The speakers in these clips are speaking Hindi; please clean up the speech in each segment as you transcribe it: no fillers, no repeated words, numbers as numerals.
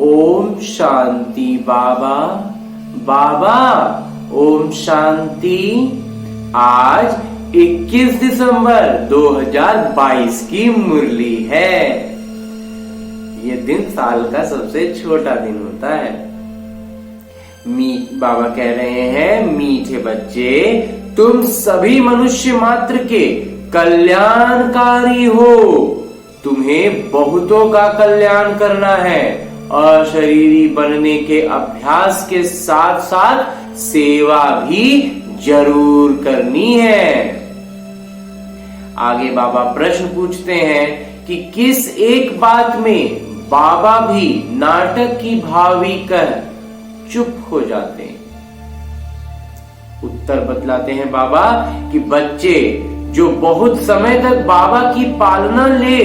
ओम शांति बाबा। बाबा ओम शांति। आज 21 दिसंबर 2022 की मुरली है। ये दिन साल का सबसे छोटा दिन होता है। बाबा कह रहे हैं, मीठे बच्चे, तुम सभी मनुष्य मात्र के कल्याणकारी हो। तुम्हें बहुतों का कल्याण करना है। अशरीरी बनने के अभ्यास के साथ साथ सेवा भी जरूर करनी है। आगे बाबा प्रश्न पूछते हैं कि किस एक बात में बाबा भी नाटक की भावी कर चुप हो जाते हैं। उत्तर बतलाते हैं बाबा कि बच्चे जो बहुत समय तक बाबा की पालना ले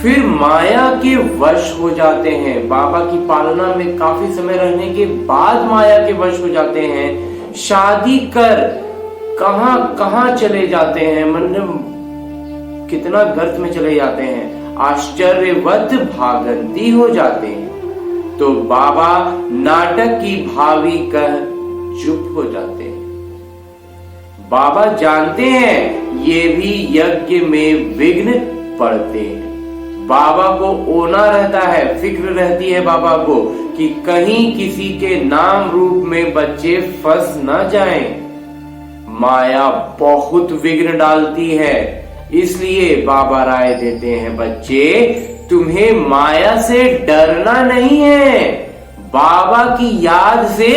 फिर माया के वश हो जाते हैं। बाबा की पालना में काफी समय रहने के बाद माया के वश हो जाते हैं। शादी कर कहां कहां चले जाते हैं, मतलब कितना गर्त में चले जाते हैं। आश्चर्यवत भागंती हो जाते हैं। तो बाबा नाटक की भावी कह चुप हो जाते हैं। बाबा जानते हैं ये भी यज्ञ में विघ्न पड़ते हैं। बाबा को ओना रहता है, फिक्र रहती है बाबा को कि कहीं किसी के नाम रूप में बच्चे फंस न जाएं। माया बहुत विघ्न डालती है, इसलिए बाबा राय देते हैं, बच्चे तुम्हें माया से डरना नहीं है, बाबा की याद से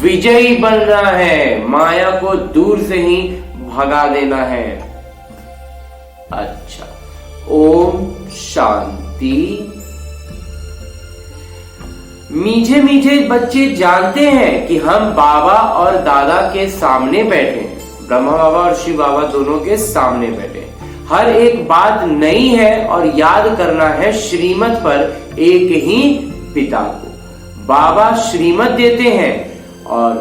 विजयी बनना है। माया को दूर से ही भगा देना है। अच्छा, ओम शांति। मीठे मीठे बच्चे जानते हैं कि हम बाबा और दादा के सामने बैठे हैं। ब्रह्मा बाबा और शिव बाबा दोनों के सामने बैठे हैं। हर एक बात नई है और याद करना है श्रीमत पर एक ही पिता को। बाबा श्रीमत देते हैं और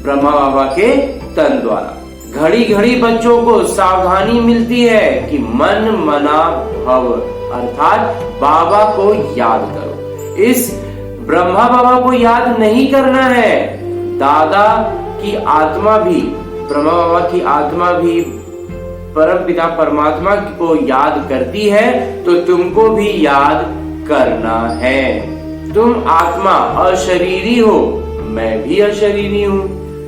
ब्रह्मा बाबा के तन द्वारा घड़ी घड़ी बच्चों को सावधानी मिलती है कि मन मना भव, अर्थात बाबा को याद करो। इस ब्रह्मा बाबा को याद नहीं करना है। दादा की आत्मा भी, ब्रह्मा बाबा की आत्मा भी परम पिता परमात्मा को याद करती है, तो तुमको भी याद करना है। तुम आत्मा अशरीरी हो, मैं भी अशरीरी हूं,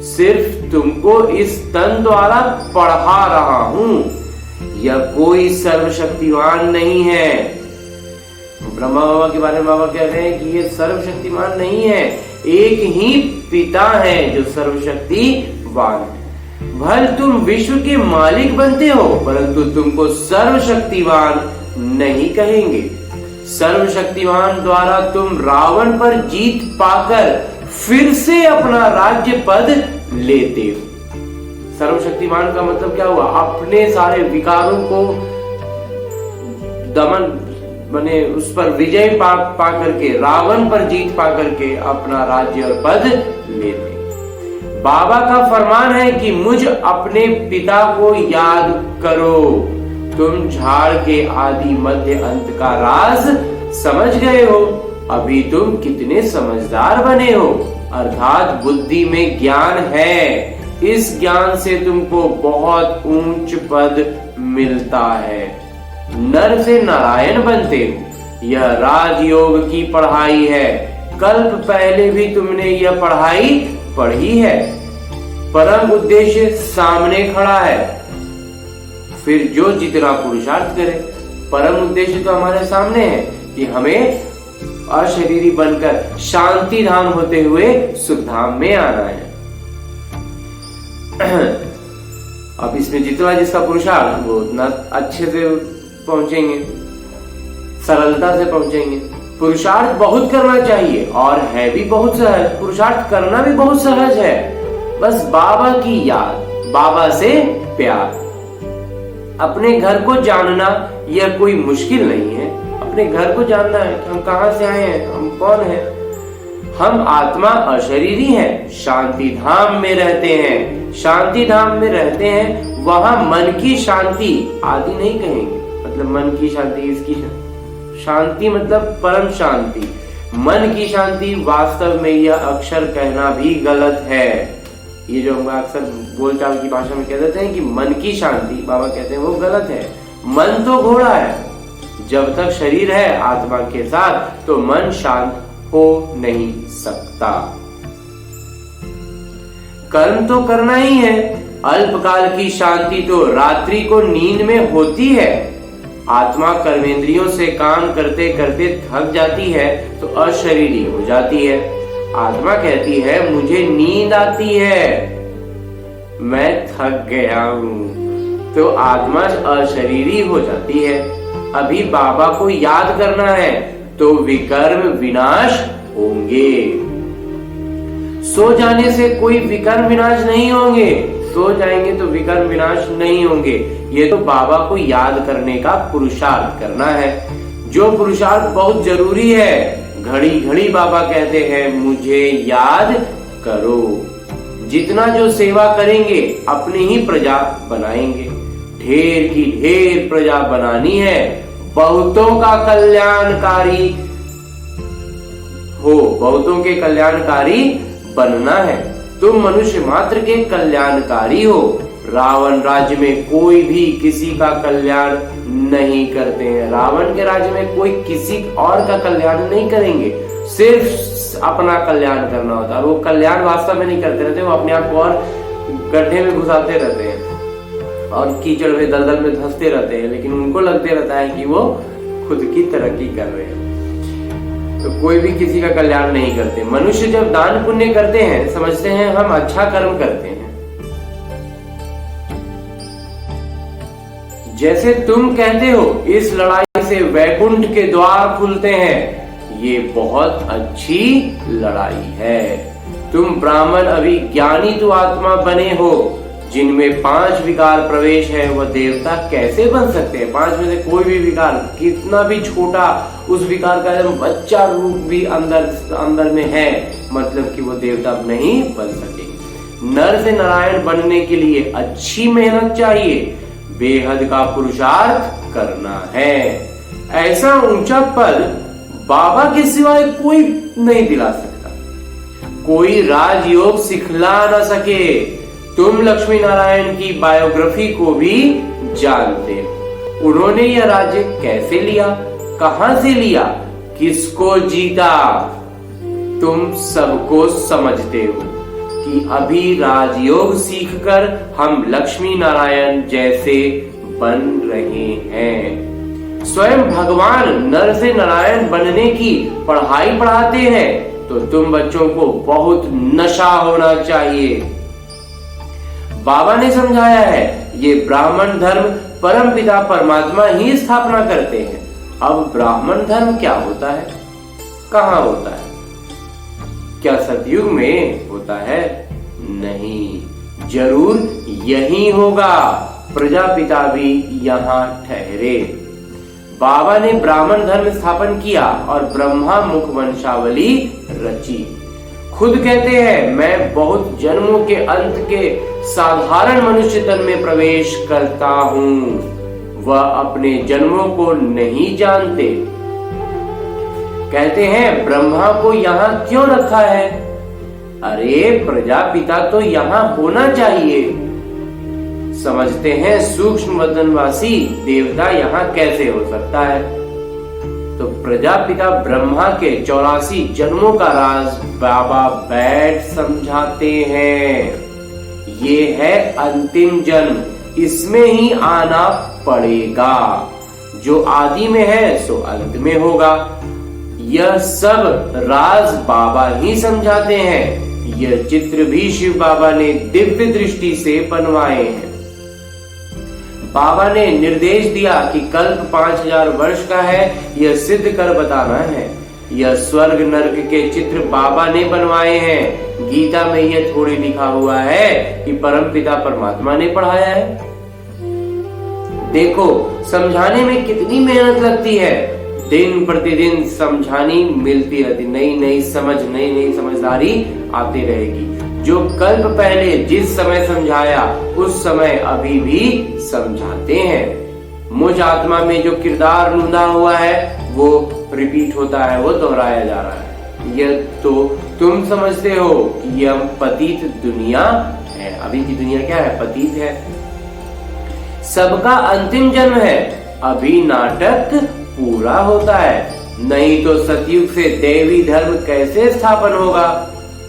सिर्फ तुमको इस तन द्वारा पढ़ा रहा हूं। यह कोई सर्वशक्तिमान नहीं है। ब्रह्मा बाबा के बारे में बाबा कह रहे हैं कि ये सर्वशक्तिमान नहीं है, एक ही पिता है जो सर्वशक्तिवान है। भल तुम विश्व के मालिक बनते हो, परंतु तुमको सर्वशक्तिवान नहीं कहेंगे। सर्वशक्तिवान द्वारा तुम रावण पर जीत पाकर फिर से अपना राज्य पद लेते हो। सर्वशक्तिमान का मतलब क्या हुआ? अपने सारे विकारों को दमन बने उस पर विजय पा करके, रावण पर जीत पा करके अपना राज्य और पद लेते। बाबा का फरमान है कि मुझ अपने पिता को याद करो। तुम झाड़ के आदि मध्य अंत का राज समझ गए हो। अभी तुम कितने समझदार बने हो, अर्थात बुद्धि में ज्ञान है। इस ज्ञान से तुमको बहुत ऊंच पद मिलता है। नर से नारायण बनते हो। यह राजयोग की पढ़ाई है। कल्प पहले भी तुमने यह पढ़ाई पढ़ी है। परम उद्देश्य सामने खड़ा है, फिर जो जितना पुरुषार्थ करे। परम उद्देश्य तो हमारे सामने है कि हमें अशरीरी बनकर शांति धाम होते हुए सुख धाम में आना है। अब इसमें जितना जिसका पुरुषार्थ वो उतना अच्छे से पहुंचेंगे, सरलता से पहुंचेंगे। पुरुषार्थ बहुत करना चाहिए और है भी बहुत सहज। पुरुषार्थ करना भी बहुत सहज है। बस बाबा की याद, बाबा से प्यार। अपने घर को जानना यह कोई मुश्किल नहीं है। अपने घर को जानना है कि हम कहां से आए हैं, हम कौन हैं। हम आत्मा अशरीरी हैं, शांति धाम में रहते हैं। शांति धाम में रहते हैं, वहां मन की शांति आदि नहीं कहेंगे। मतलब मन की शांति, इसकी शांति मतलब परम शांति। मन की शांति वास्तव में यह अक्षर कहना भी गलत है। ये जो हम अक्सर बोलचाल की भाषा में कह देते हैं कि मन की शांति, बाबा कहते हैं वो गलत है। मन तो घोड़ा है, जब तक शरीर है आत्मा के साथ तो मन शांत हो नहीं सकता। कर्म तो करना ही है। अल्पकाल की शांति तो रात्रि को नींद में होती है। आत्मा कर्मेंद्रियों से काम करते करते थक जाती है तो अशरीरी हो जाती है। आत्मा कहती है मुझे नींद आती है, मैं थक गया हूं, तो आत्मा अशरीरी हो जाती है। अभी बाबा को याद करना है तो विकर्म विनाश होंगे। सो जाने से कोई विकर्म विनाश नहीं होंगे, सो जाएंगे तो विकर्म विनाश नहीं होंगे। ये तो बाबा को याद करने का पुरुषार्थ करना है, जो पुरुषार्थ बहुत जरूरी है। घड़ी घड़ी बाबा कहते हैं मुझे याद करो। जितना जो सेवा करेंगे अपनी ही प्रजा बनाएंगे। ढेर की ढेर प्रजा बनानी है, बहुतों का कल्याणकारी हो, बहुतों के कल्याणकारी बनना है। तुम मनुष्य मात्र के कल्याणकारी हो। रावण राज्य में कोई भी किसी का कल्याण नहीं करते हैं। रावण के राज्य में कोई किसी और का कल्याण नहीं करेंगे, सिर्फ अपना कल्याण करना होता है। वो कल्याण वास्तव में नहीं करते रहते, वो अपने आप को और गड्ढे में घुसाते रहते हैं और कीचड़ में दलदल में धंसते रहते हैं, लेकिन उनको लगते रहता है कि वो खुद की तरक्की कर रहे हैं। तो कोई भी किसी का कल्याण नहीं करते। मनुष्य जब दान पुण्य करते हैं समझते हैं हम अच्छा कर्म करते हैं। जैसे तुम कहते हो इस लड़ाई से वैकुंठ के द्वार खुलते हैं, ये बहुत अच्छी लड़ाई है। तुम ब्राह्मण अभी ज्ञानी तो आत्मा बने हो, जिनमें 5 विकार प्रवेश है, वह देवता कैसे बन सकते हैं? 5 में से कोई भी विकार, कितना भी छोटा उस विकार का जब बच्चा रूप भी अंदर में है, मतलब कि वो देवता नहीं बन सकेंगे। नर से नारायण बनने के लिए अच्छी मेहनत चाहिए, बेहद का पुरुषार्थ करना है। ऐसा ऊंचा पद बाबा के सिवाय कोई नहीं दिला सकता, कोई राजयोग सिखला न सके। तुम लक्ष्मी नारायण की बायोग्राफी को भी जानते हो। उन्होंने यह राज्य कैसे लिया, कहां से लिया, किसको जीता, तुम सबको समझते हो कि अभी राजयोग सीखकर हम लक्ष्मी नारायण जैसे बन रहे हैं। स्वयं भगवान नर से नारायण बनने की पढ़ाई पढ़ाते हैं, तो तुम बच्चों को बहुत नशा होना चाहिए। बाबा ने समझाया है ये ब्राह्मण धर्म परमपिता परमात्मा ही स्थापना करते हैं। अब ब्राह्मण धर्म क्या होता है, कहाँ होता है? क्या सतयुग में होता है? नहीं, जरूर यही होगा। प्रजापिता भी यहाँ ठहरे। बाबा ने ब्राह्मण धर्म स्थापन किया और ब्रह्मा मुख वंशावली रची। खुद कहते हैं मैं बहुत जन्मों के अंत के साधारण मनुष्य तन में प्रवेश करता हूँ। वह अपने जन्मों को नहीं जानते। कहते हैं ब्रह्मा को यहाँ क्यों रखा है? अरे प्रजापिता तो यहाँ होना चाहिए। समझते हैं सूक्ष्म वदनवासी देवता यहाँ कैसे हो सकता है? तो प्रजापिता ब्रह्मा के 84 जन्मों का राज बाबा बैठ समझाते हैं। ये है अंतिम जन्म, इसमें ही आना पड़ेगा। जो आदि में है सो अंत में होगा। यह सब राज बाबा ही समझाते हैं। यह चित्र भी शिव बाबा ने दिव्य दृष्टि से बनवाए हैं। बाबा ने निर्देश दिया कि कल्प 5000 वर्ष का है, यह सिद्ध कर बताना है। यह स्वर्ग नरक के चित्र बाबा ने बनवाए हैं। गीता में यह थोड़ी लिखा हुआ है कि परमपिता परमात्मा ने पढ़ाया है। देखो समझाने में कितनी मेहनत लगती है। दिन प्रतिदिन समझानी मिलती रहती, नई नई समझ, नई नई समझदारी आती रहेगी। जो कल्प पहले जिस समय समझाया उस समय अभी भी समझाते हैं। मुझ आत्मा में जो किरदार नूंदा हुआ है वो रिपीट होता है, वो दोहराया जा रहा है। यह तो तुम समझते हो कि यह पतित दुनिया है। अभी की दुनिया क्या है? पतित है। सबका अंतिम जन्म है, अभी नाटक पूरा होता है। नहीं तो सतयुग से देवी धर्म कैसे स्थापन होगा?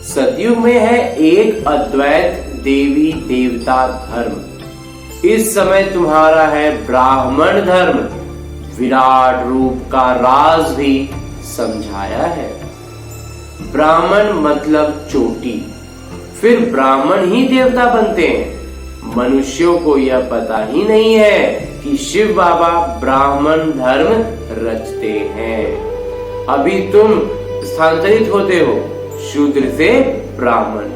सतयुग में है एक अद्वैत देवी देवता धर्म। इस समय तुम्हारा है ब्राह्मण धर्म। विराट रूप का राज भी समझाया है। ब्राह्मण मतलब चोटी, फिर ब्राह्मण ही देवता बनते हैं। मनुष्यों को यह पता ही नहीं है कि शिव बाबा ब्राह्मण धर्म रचते हैं। अभी तुम स्थानांतरित होते हो शूद्र से ब्राह्मण,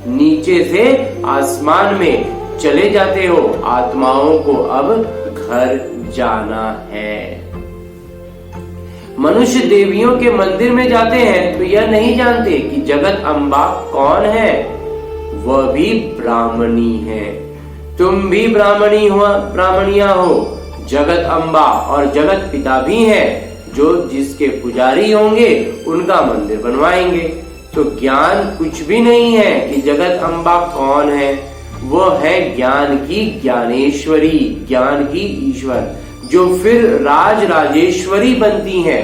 नीचे से आसमान में चले जाते हो। आत्माओं को अब घर जाना है। मनुष्य देवियों के मंदिर में जाते हैं तो यह नहीं जानते कि जगत अम्बा कौन है, वह भी ब्राह्मणी है। तुम भी ब्राह्मणिया हो। जगत अम्बा और जगत पिता भी हैं, जो जिसके पुजारी होंगे उनका मंदिर बनवाएंगे। तो ज्ञान कुछ भी नहीं है कि जगत अम्बा कौन है, वो है ज्ञान की ज्ञानेश्वरी, ज्ञान की ईश्वर, जो फिर राज राजेश्वरी बनती हैं।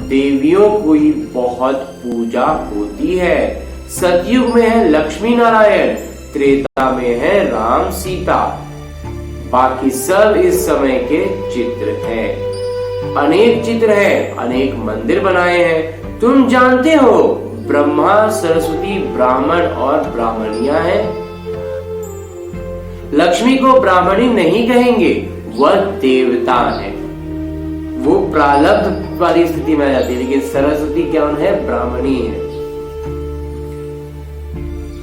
देवियों की बहुत पूजा होती है। सतयुग में है लक्ष्मी नारायण, त्रेता में है राम सीता, बाकी सब इस समय के चित्र हैं। अनेक चित्र हैं, अनेक मंदिर बनाए हैं। तुम जानते हो ब्रह्मा सरस्वती ब्राह्मण और ब्राह्मणिया हैं। लक्ष्मी को ब्राह्मणी नहीं कहेंगे, वह देवता है। वो प्रारब्ध वाली स्थिति में आ जाती है, लेकिन सरस्वती क्या है? ब्राह्मणी है।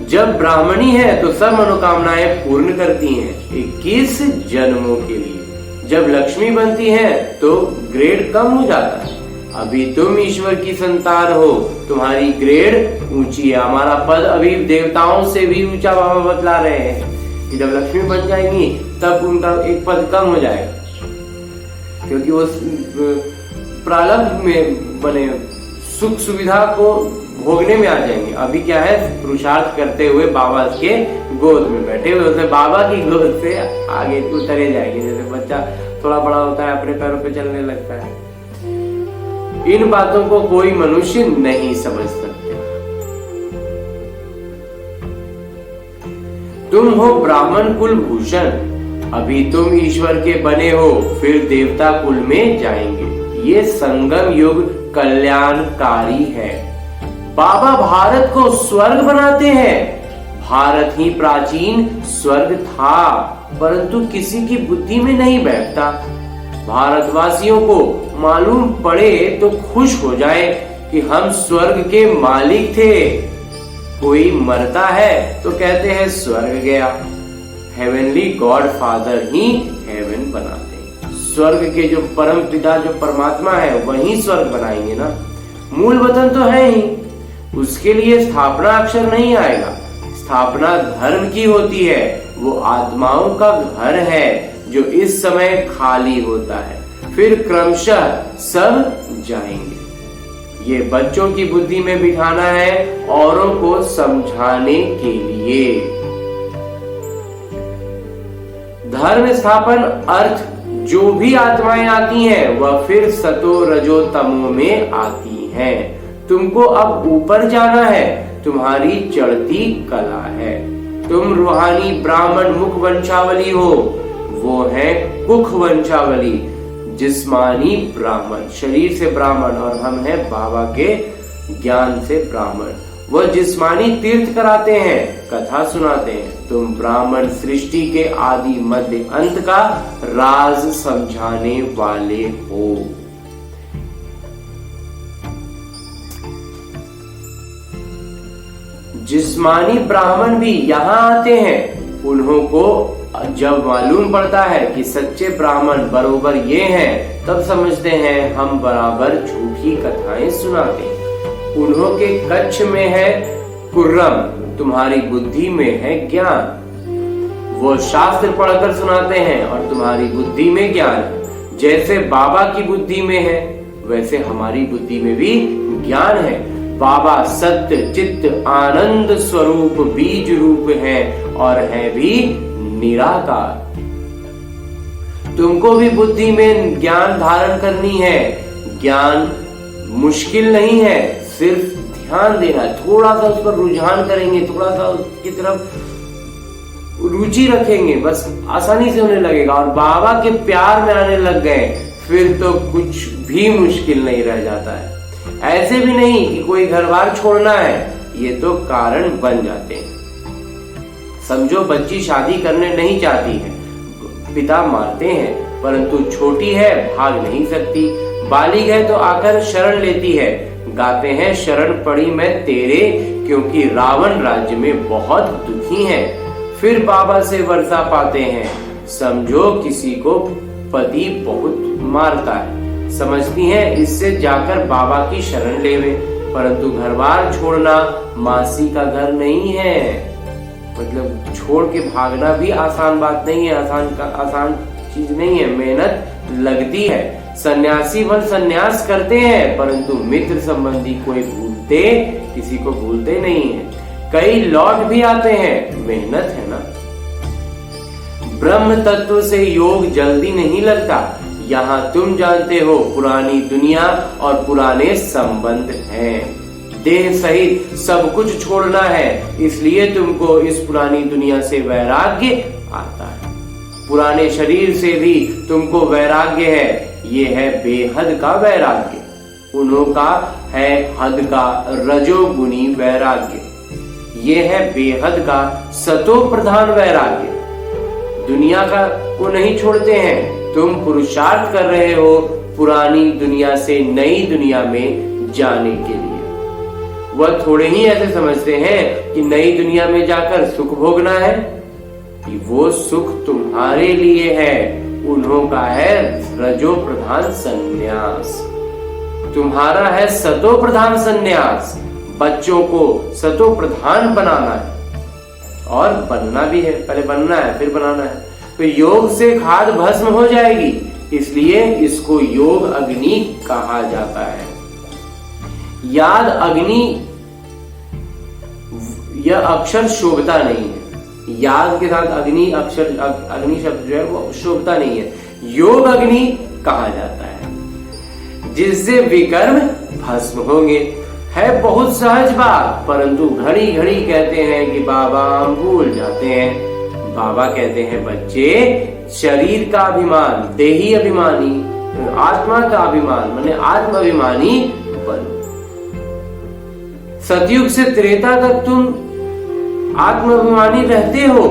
जब ब्राह्मणी है तो सब मनोकामनाएं पूर्ण करती हैं 21 जन्मों के लिए। जब लक्ष्मी बनती है तो ग्रेड कम हो जाता है। अभी तुम ईश्वर की संतान हो, तुम्हारी ग्रेड ऊंची है। हमारा पद अभी देवताओं से भी ऊंचा बाबा बतला रहे हैं कि जब लक्ष्मी बन जाएंगी तब उनका एक पद कम हो जाएगा, क्योंकि वो प्रारब्ध में बने सुख सुविधा को भोगने में आ जाएंगे। अभी क्या है? पुरुषार्थ करते हुए बाबा के गोद में बैठे हुए होते, बाबा की गोद से आगे उतरे जाएंगे। जैसे बच्चा थोड़ा बड़ा होता है, अपने पैरों पे चलने लगता है। इन बातों को कोई मनुष्य नहीं समझ सकते। तुम हो ब्राह्मण कुल भूषण, अभी तुम ईश्वर के बने हो, फिर देवता कुल में जाएंगे। ये संगम युग कल्याणकारी है। बाबा भारत को स्वर्ग बनाते हैं। भारत ही प्राचीन स्वर्ग था, परंतु किसी की बुद्धि में नहीं बैठता। भारतवासियों को मालूम पड़े तो खुश हो जाए कि हम स्वर्ग के मालिक थे। कोई मरता है तो कहते हैं स्वर्ग गया। हेवनली गॉड फादर ही हेवन बनाते हैं। स्वर्ग के जो परम पिता, जो परमात्मा है, वही स्वर्ग बनाएंगे ना। मूल वतन तो है ही, उसके लिए स्थापना अक्षर नहीं आएगा। स्थापना धर्म की होती है। वो आत्माओं का घर है जो इस समय खाली होता है, फिर क्रमशः सब जाएंगे। ये बच्चों की बुद्धि में बिठाना है, औरों को समझाने के लिए। धर्म स्थापन अर्थ जो भी आत्माएं आती हैं वह फिर सतो रजो तमो में आती हैं। तुमको अब ऊपर जाना है, तुम्हारी चढ़ती कला है। तुम रूहानी ब्राह्मण मुख वंशावली हो, वो है कुख वंशावली। जिस्मानी ब्राह्मण, शरीर से ब्राह्मण, और हम हैं बाबा के ज्ञान से ब्राह्मण। वह जिस्मानी तीर्थ कराते हैं, कथा सुनाते हैं। तुम ब्राह्मण सृष्टि के आदि मध्य अंत का राज समझाने वाले हो। जिस्मानी ब्राह्मण भी यहाँ आते हैं। उन्हों को जब मालूम पड़ता है कि सच्चे ब्राह्मण बरोबर ये हैं, तब समझते हैं हम बराबर झूठी कथाएं सुनाते हैं। उन्हों के कच्छ में है कुर्रम, तुम्हारी बुद्धि में है ज्ञान। वो शास्त्र पढ़कर सुनाते हैं और तुम्हारी बुद्धि में ज्ञान। जैसे बाबा की बुद्धि में है, वैसे हमारी बुद्धि में भी ज्ञान है। बाबा सत्य चित्त आनंद स्वरूप बीज रूप है और है भी निराकार। तुमको भी बुद्धि में ज्ञान धारण करनी है। ज्ञान मुश्किल नहीं है, सिर्फ ध्यान देना, थोड़ा सा उस पर रुझान करेंगे, थोड़ा सा उसकी तरफ रुचि रखेंगे, बस आसानी से होने लगेगा। और बाबा के प्यार में आने लग गए फिर तो कुछ भी मुश्किल नहीं रह जाता है। ऐसे भी नहीं कि कोई घर बार छोड़ना है, ये तो कारण बन जाते हैं। समझो बच्ची शादी करने नहीं चाहती है, पिता मारते हैं, परंतु छोटी है भाग नहीं सकती। बालिग है तो आकर शरण लेती है, गाते हैं शरण पड़ी मैं तेरे, क्योंकि रावण राज्य में बहुत दुखी है। फिर बाबा से वर्षा पाते हैं। समझो किसी को पति बहुत मारता है, समझती हैं इससे जाकर बाबा की शरण लेवे, परंतु घर बार छोड़ना मासी का घर नहीं है। मतलब छोड़ के भागना भी आसान बात नहीं है, आसान चीज नहीं है, मेहनत लगती है। सन्यासी वन सन्यास करते हैं, परंतु मित्र संबंधी कोई किसी को भूलते नहीं है। कई लौट भी आते हैं, मेहनत है ना। ब्रह्म तत्व से योग जल्दी नहीं लगता। यहाँ तुम जानते हो पुरानी दुनिया और पुराने संबंध हैं। देह सहित सब कुछ छोड़ना है, इसलिए तुमको इस पुरानी दुनिया से वैराग्य आता है। पुराने शरीर से भी तुमको वैराग्य है, ये है बेहद का वैराग्य। उन्हों का है हद का रजोगुणी वैराग्य, ये है बेहद का सतो प्रधान वैराग्य। दुनिया का को नहीं छोड़ते हैं, तुम पुरुषार्थ कर रहे हो पुरानी दुनिया से नई दुनिया में जाने के लिए। वह थोड़े ही ऐसे समझते हैं कि नई दुनिया में जाकर सुख भोगना है, कि वो सुख तुम्हारे लिए है। उन्हों का है रजो प्रधान संन्यास, तुम्हारा है सतो प्रधान संन्यास। बच्चों को सतो प्रधान बनाना है और बनना भी है, पहले बनना है फिर बनाना है। तो योग से खाद भस्म हो जाएगी, इसलिए इसको योग अग्नि कहा जाता है। याद अग्नि, यह अक्षर शोभता नहीं है। याद के साथ अग्नि अक्षर, अग्नि शब्द जो है वो शोभता नहीं है। योग अग्नि कहा जाता है, जिससे विकर्म भस्म होंगे। है बहुत सहज बात, परंतु घड़ी घड़ी कहते हैं कि बाबा हम भूल जाते हैं। बाबा कहते हैं बच्चे, शरीर का अभिमान, देही अभिमानी, आत्मा का अभिमान माने आत्म अभिमानी बनो। सतयुग से त्रेता तक तुम आत्म अभिमानी रहते हो,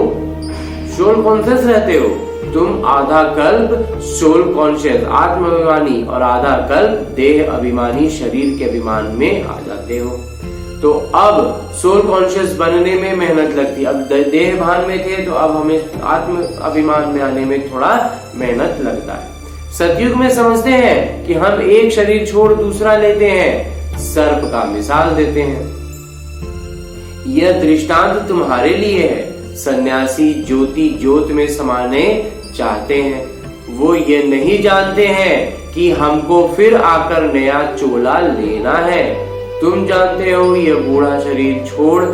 सोल कॉन्शियस रहते हो। तुम आधा कल्प सोल कॉन्शियस आत्म अभिमानी और आधा कल्प देह अभिमानी शरीर के अभिमान में आ जाते हो। तो अब सोल कॉन्शियस बनने में मेहनत लगती है। अब देह भान में थे तो अब हमें आत्म अभिमान में आने में थोड़ा मेहनत लगता है। सतयुग में समझते हैं कि हम एक शरीर छोड़ दूसरा लेते हैं, सर्प का मिसाल देते हैं। यह दृष्टांत तुम्हारे लिए है। सन्यासी ज्योति ज्योत में समाने चाहते हैं, वो ये नहीं जानते हैं कि हमको फिर आकर नया चोला लेना है। तुम जानते हो ये बूढ़ा शरीर छोड़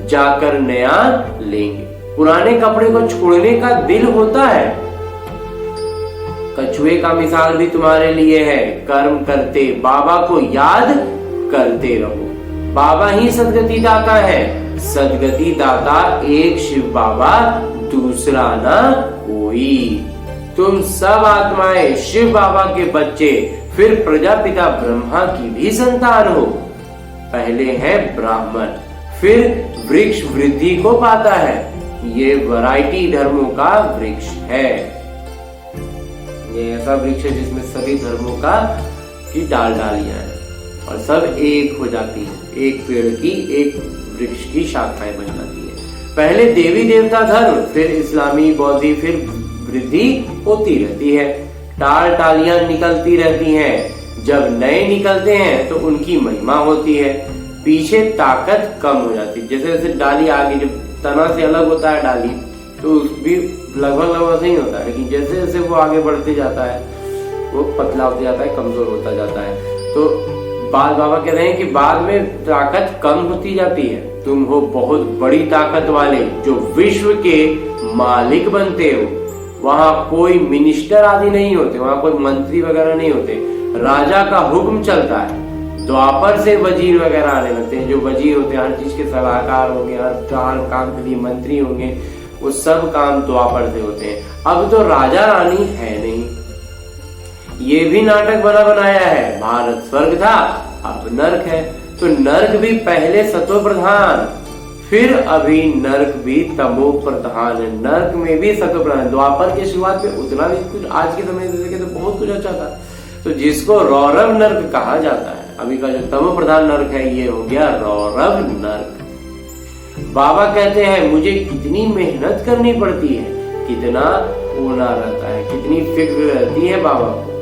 जाकर नया लेंगे। पुराने कपड़े को छोड़ने का दिल होता है। कछुए का मिसाल भी तुम्हारे लिए है। कर्म करते बाबा को याद करते रहो। बाबा ही सदगति दाता है। सदगति दाता एक शिव बाबा, दूसरा ना कोई। तुम सब आत्माएं शिव बाबा के बच्चे, फिर प्रजापिता ब्रह्मा की भी संतान हो। पहले है ब्राह्मण, फिर वृक्ष वृद्धि को पाता है। ये वैरायटी धर्मों का वृक्ष है। ये ऐसा वृक्ष है जिसमें सभी धर्मों का की डालियां हैं और सब एक हो जाती है। एक पेड़ की, एक वृक्ष की शाखाएं बन जाती है। पहले देवी देवता धर्म, फिर इस्लामी, बौद्धि, फिर वृद्धि होती रहती है। टालियां निकलती रहती हैं। जब नए निकलते हैं तो उनकी महिमा होती है। पीछे ताकत कम हो जाती है। जैसे जैसे डाली आगे, जब तना से अलग होता है डाली, तो भी लगभग लगभग नहीं होता है, लेकिन जैसे जैसे वो आगे बढ़ते जाता है वो पतला होता जाता है, कमजोर होता जाता है। तो बाबा कह रहे हैं कि बाद में ताकत कम होती जाती है। तुम हो बहुत बड़ी ताकत वाले जो विश्व के मालिक बनते हो। वहां कोई मिनिस्टर आदि नहीं होते, वहां कोई मंत्री वगैरह नहीं होते, राजा का हुक्म चलता है। द्वापर से वजीर वगैरह आने लगते हैं, जो वजीर होते हैं हर चीज के सलाहकार होंगे, हर काम के लिए मंत्री होंगे, वो सब काम द्वापर से होते हैं। अब तो राजा रानी है नहीं। ये भी नाटक बना बनाया है। भारत स्वर्ग था, अब नरक है। तो नरक भी पहले सतो प्रधान, फिर अभी नरक भी तमो प्रधान है। नरक में भी सतो प्रधान। द्वापर की शुरुआत में उतना भी कुछ, आज के समय में देखें तो बहुत कुछ अच्छा था। तो जिसको रौरव नरक कहा जाता है, अभी का जो तमो प्रधान नरक है, ये हो गया रौरव नरक। बाबा कहते हैं मुझे कितनी मेहनत करनी पड़ती है, कितना होना रहता है, कितनी फिक्र रहती है बाबा को,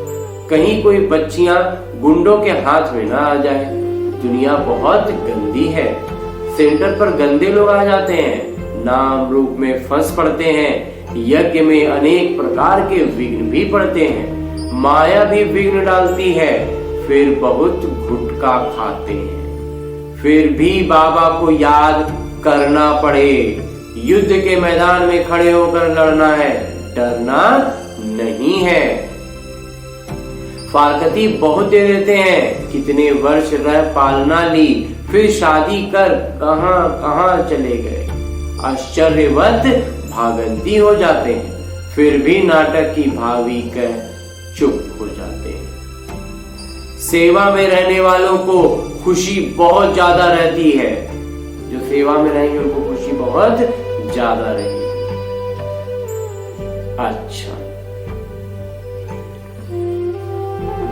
कहीं कोई बच्चियां गुंडों के हाथ में ना आ जाए। दुनिया बहुत गंदी है। सेंटर पर गंदे लोग आ जाते हैं, नाम रूप में फंस पड़ते हैं, यज्ञ में अनेक प्रकार के विघ्न भी पड़ते हैं, माया भी विघ्न डालती है, फिर बहुत गुटखा खाते हैं, फिर भी बाबा को याद करना पड़े। युद्ध के मैदान में खड़े होकर लड़ना है, डरना नहीं है। फारकती बहुत दे देते हैं, कितने वर्ष रह पालना ली, फिर शादी कर कहां कहां चले गए। आश्चर्यवत भागंती हो जाते हैं, फिर भी नाटक की भावी कह चुप हो जाते हैं। सेवा में रहने वालों को खुशी बहुत ज्यादा रहती है। जो सेवा में रहेंगे उनको खुशी बहुत ज्यादा रहेगी। अच्छा,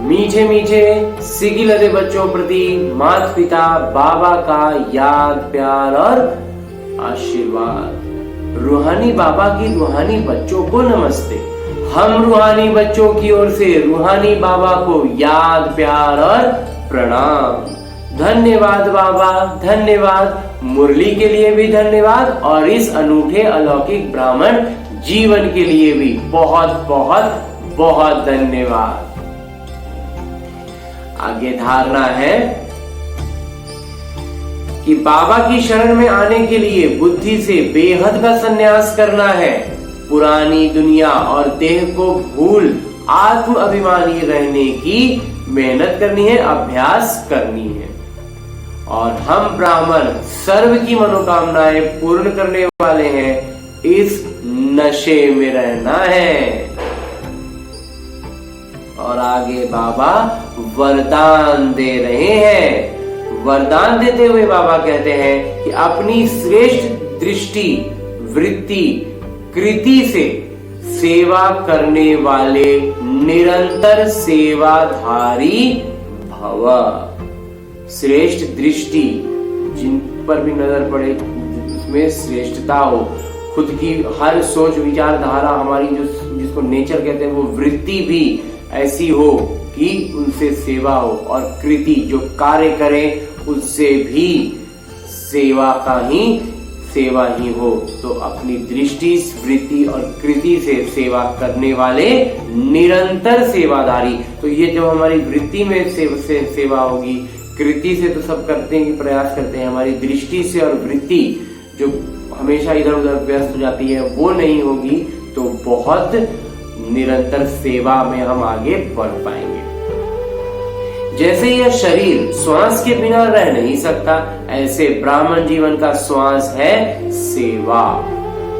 मीठे मीठे सिगिलते बच्चों प्रति माता पिता बाबा का याद प्यार और आशीर्वाद। रूहानी बाबा की रूहानी बच्चों को नमस्ते। हम रूहानी बच्चों की ओर से रूहानी बाबा को याद प्यार और प्रणाम। धन्यवाद बाबा, धन्यवाद। मुरली के लिए भी धन्यवाद और इस अनूठे अलौकिक ब्राह्मण जीवन के लिए भी बहुत बहुत बहुत धन्यवाद। आगे धारणा है कि बाबा की शरण में आने के लिए बुद्धि से बेहद का संन्यास करना है। पुरानी दुनिया और देह को भूल आत्म अभिमानी रहने की मेहनत करनी है, अभ्यास करनी है। और हम ब्राह्मण सर्व की मनोकामनाएं पूर्ण करने वाले हैं, इस नशे में रहना है। और आगे बाबा वरदान दे रहे हैं। वरदान देते हुए बाबा कहते हैं कि अपनी श्रेष्ठ दृष्टि वृत्ति कृति से सेवा करने वाले निरंतर सेवाधारी भव। श्रेष्ठ दृष्टि, जिन पर भी नजर पड़े उसमें श्रेष्ठता हो, खुद की हर सोच विचारधारा हमारी जो जिसको नेचर कहते हैं वो वृत्ति भी ऐसी हो कि उनसे सेवा हो, और कृति जो कार्य करें उससे भी सेवा ही हो। तो अपनी दृष्टि वृत्ति और कृति से सेवा करने वाले निरंतर सेवादारी। तो ये जो हमारी वृत्ति में सेवा होगी, कृति से तो सब करते हैं, प्रयास करते हैं, हमारी दृष्टि से और वृत्ति जो हमेशा इधर उधर व्यस्त हो जाती है वो नहीं होगी, तो बहुत निरंतर सेवा में हम आगे बढ़ पाएंगे। जैसे यह शरीर श्वास के बिना रह नहीं सकता, ऐसे ब्राह्मण जीवन का श्वास है सेवा।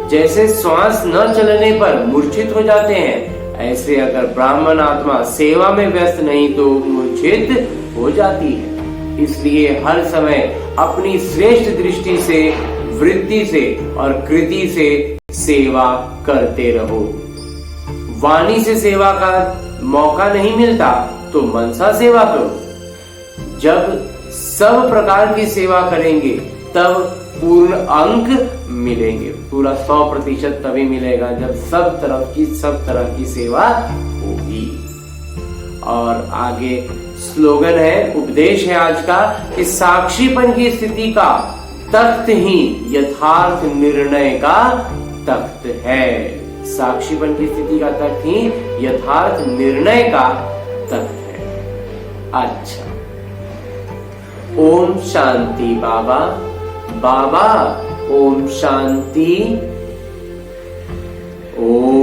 जैसे श्वास न चलने पर मूर्छित हो जाते हैं, ऐसे अगर ब्राह्मण आत्मा सेवा में व्यस्त नहीं तो मूर्छित हो जाती है। इसलिए हर समय अपनी श्रेष्ठ दृष्टि से वृत्ति से और कृति से सेवा करते रहो। वाणी से सेवा का मौका नहीं मिलता तो मनसा सेवा करो। जब सब प्रकार की सेवा करेंगे तब पूर्ण अंक मिलेंगे। पूरा 100% तभी मिलेगा जब सब तरह की सेवा होगी। और आगे स्लोगन है, उपदेश है आज का कि साक्षीपन की स्थिति का तख्त ही यथार्थ निर्णय का तख्त है। साक्षीपन की स्थिति का तर्क ही यथार्थ निर्णय का तर्क है। अच्छा, ओम शांति बाबा। बाबा ओम शांति। ओम